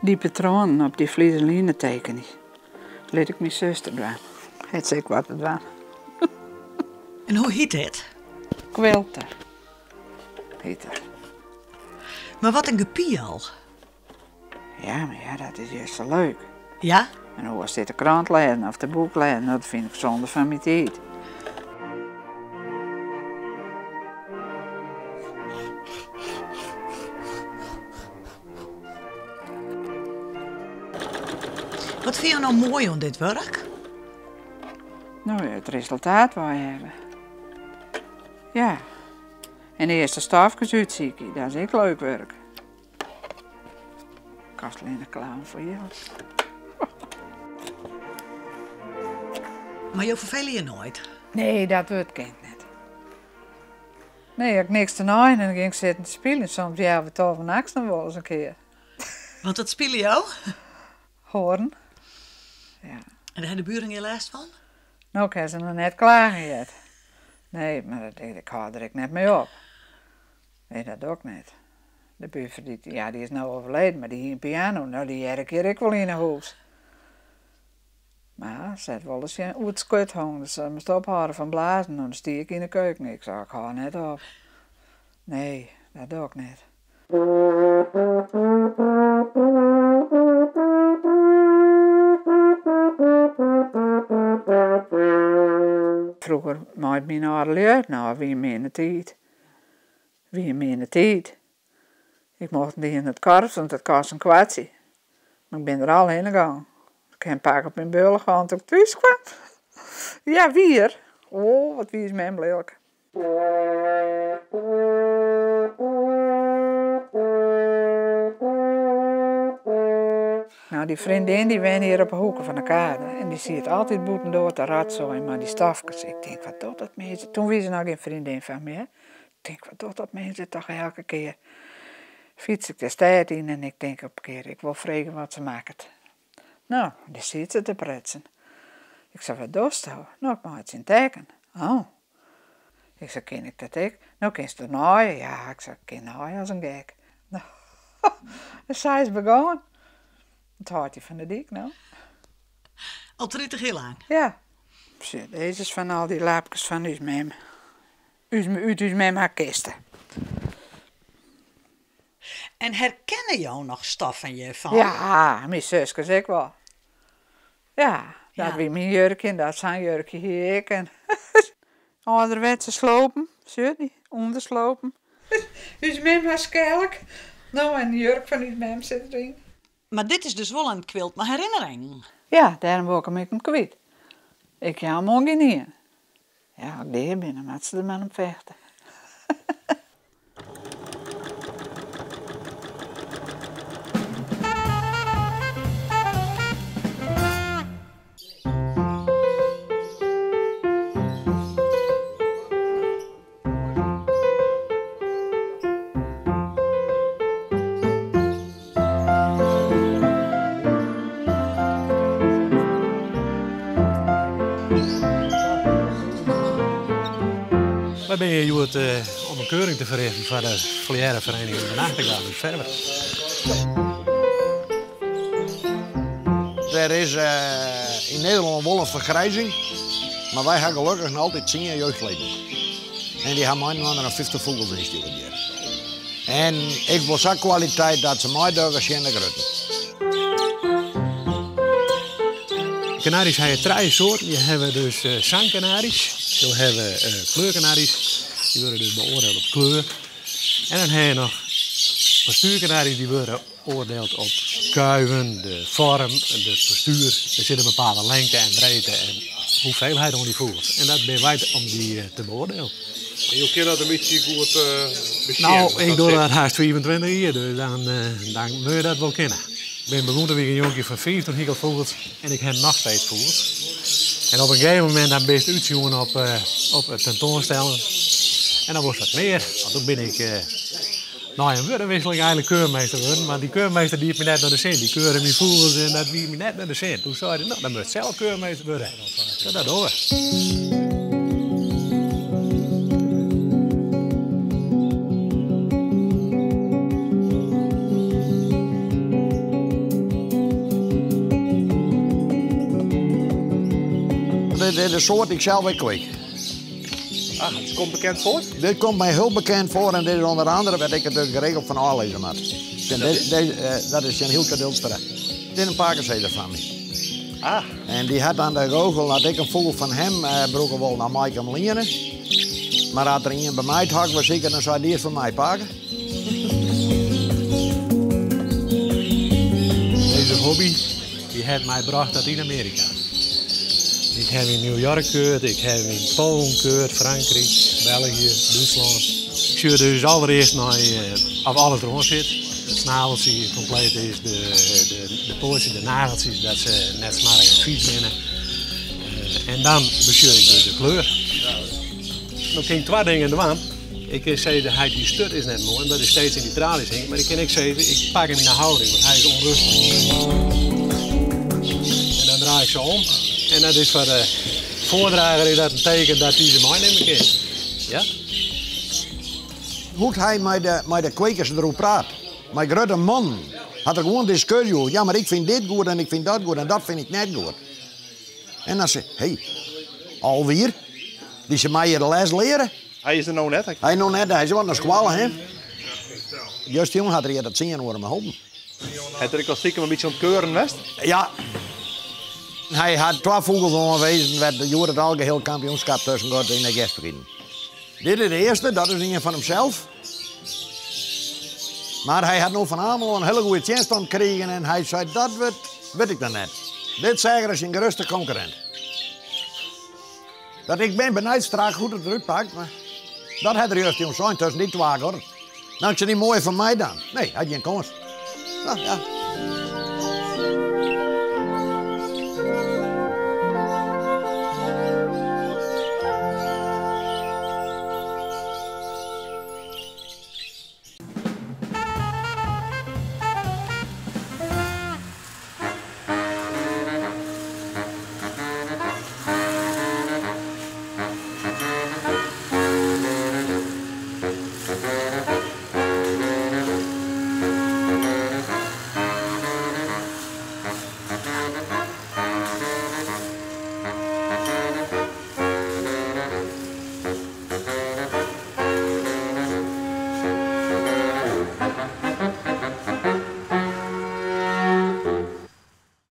Die patronen op die vliezeline tekenen. Liet ik mijn zuster doen. Het is ik wat het was. En hoe heet het? Quilter. Heet het. Maar wat een gepiel. Ja, maar ja, dat is juist zo leuk. Ja? En hoe was dit de krant lezen of de boek lezen, dat vind ik zonde van mijn tijd. Wat vind je nou mooi aan dit werk? Nou, het resultaat wat we hebben. Ja. En de eerste stafjes uitzieken, dat is ook leuk werk. Kast alleen een clown voor jou. Maar je verveel je nooit. Nee, dat wordt kind net. Nee, ik had niks te doen en dan ging ik zitten te spelen. Soms ja, we toch van achtste wel eens een keer. Want dat spelen jou? Horen. Ja. En daar hebben de buren je last van? Nou, ik heb ze nog net klaargezet. Nee, maar dat deed ik hou er net mee op. Nee, dat ook niet. De buurvrouw, die is nou overleden, maar die hier een piano, nou die herken ik wel in een huis. Maar ze had wel eens een uitskut hangen, dus ze moest ophouden van blazen. Dan stier ik in de keuken. Ik zei, ik hou net op. Nee, dat doe ik niet. Vroeger maakte mijn haar uit, nou wie meer in de tijd. Wie meer in de tijd. Ik mocht niet in het korf, want het kost een kwartje. Maar ik ben er al heen gegaan. Ik heb een paar op mijn beulen gehad toen ik thuis kwam. Ja, weer. Oh, wat wie is mijn lelijk. Nou, die vriendin die woont hier op de hoeken van de kade. En die ziet altijd boeten door te ratzooien, maar die stafkes. Ik denk, wat doet dat mensen? Toen was ze nog geen vriendin van me. Ik denk, wat doet dat mensen toch elke keer? Fiets ik de stad in en ik denk op een keer, ik wil vragen wat ze maakt. Nou, die ziet ze te pretsen. Ik zei, wat doe je? Nou, ik mag het zien teken. Oh. Ik zei, ken ik dat ook? Nou, ken je het naaien? Ja, ik zei, ik ken naaien als een gek. Nou, dus zij is begonnen. Het houdt hij van de dik, nou. Al 30 heel lang? Ja. Deze is van al die laapjes van uw mem. Uit uw mem haar kisten. En herkennen jou nog stof van je van? Ja, mijn zusjes ik wel. Ja, dat wie mijn jurkje en dat zijn jurkje hier ik. En ouderwetse slopen, zie je die? Onderslopen. Uw mem haar skelk. Nou, en de jurk van uw mem zit erin. Maar dit is dus wel een quilt met herinnering. Ja, daarom wil ik hem kwijt. Ik ga hem ook niet. Ja, ik deed binnen, maar ze er maar om vechten. Waar ben je Joert om een keuring te verrichten van de Vlierenvereniging de Nachtegaal in Verwer? Er is in Nederland wel een vergrijzing, maar wij hebben gelukkig nog altijd 10 jeugdleden. En die hebben een andere 50 vogels ingestuurd. En ik wil zo'n kwaliteit dat ze mij durven zien de grutten. Canaries hebben 3 soorten. Je hebt dus zangkanaries, je hebt kleurkanaries, die worden dus beoordeeld op kleur. En dan heb je nog postuurkanaries, die worden beoordeeld op kuiven, de vorm, het postuur. Er zit een bepaalde lengte en breedte en hoeveelheid van die vogels. En dat ben wij om die te beoordelen. En je kent dat een beetje goed beschrijven? Nou, ik doe dat haast 25 jaar, dus dan moet je dat wel kennen. Ik ben begonnen weer een jongetje van 4, toen ik al vogels en ik heb nog steeds vogels. En op een gegeven moment dan ben ik uitzien op het tentoonstellen. En dan wordt het meer. Want toen ben ik nou een woordenwisseling eigenlijk keurmeester geworden. Maar die keurmeester die heeft me net naar de zin. Die keuren mijn vogels en dat wie me net naar de zin. Toen zei hij, nou dan moet je zelf keurmeester worden. Zo dat hoor. dit is de soort die ik zelf ook kweek. Ah, het komt bekend voor? Dit komt mij heel bekend voor en dit is onder andere wat ik het dus geregeld van aanlezen had. Dat is Jan Hielke Dilstra. Dit is een paardenzeler van mij. Ah. En die had aan de rogel, had ik een vogel van hem, broeken wel naar mij kan lenen. Maar als er iemand bij mij het hak was zeker, dan zou die eerst van mij pakken. Deze hobby die heeft mij gebracht uit in Amerika. Ik heb in New York gehoord, ik heb in Polen gehoord, Frankrijk, België, Duitsland. Ik zie dus allereerst naar of alles erom zit. Het snaveltje compleet is, de pootjes, de nageltjes, dat ze net smaak en vies binnen. En dan bestuur ik dus de kleur. Dan ging twee dingen in de waan. Ik zei dat hij die stut is net mooi, omdat hij steeds in die tralies hing. Maar ik kan ook zeggen, ik pak hem in de houding, want hij is onrustig. En dan draai ik ze om. En dat is voor de voordrager is dat een teken dat hij ze mij nemen kan. Ja? Hoe hij met de kwekers erover praat. Mijn grote man had er gewoon discussie over. Ja, maar ik vind dit goed en ik vind dat goed en dat vind ik net goed. En dan zei hij, alweer? Die ze mij hier de les leren? Hij is er nou net. Hij nog net, hij is wat naar school, hè? Juist jongen had er hier dat zien worden me helpen. Het er ik al stiekem een beetje ontkeuren west. Ja. Hij had 2 vogels aangewezen met de Jorden Algeheel kampioenschap tussen God in de Gestvrienden. Dit is de eerste, dat is een van hemzelf. Maar hij had nog van Amelo een hele goede chance gekregen en hij zei, dat weet ik dan net. Dit zeggen is een geruste concurrent. Dat ik ben benieuwd straks goed het eruit pakt, maar dat had er juist jongens zijn tussen die 2 hoor. Nou, is het niet mooi van mij dan? Nee, had je een kans. Nou, ja.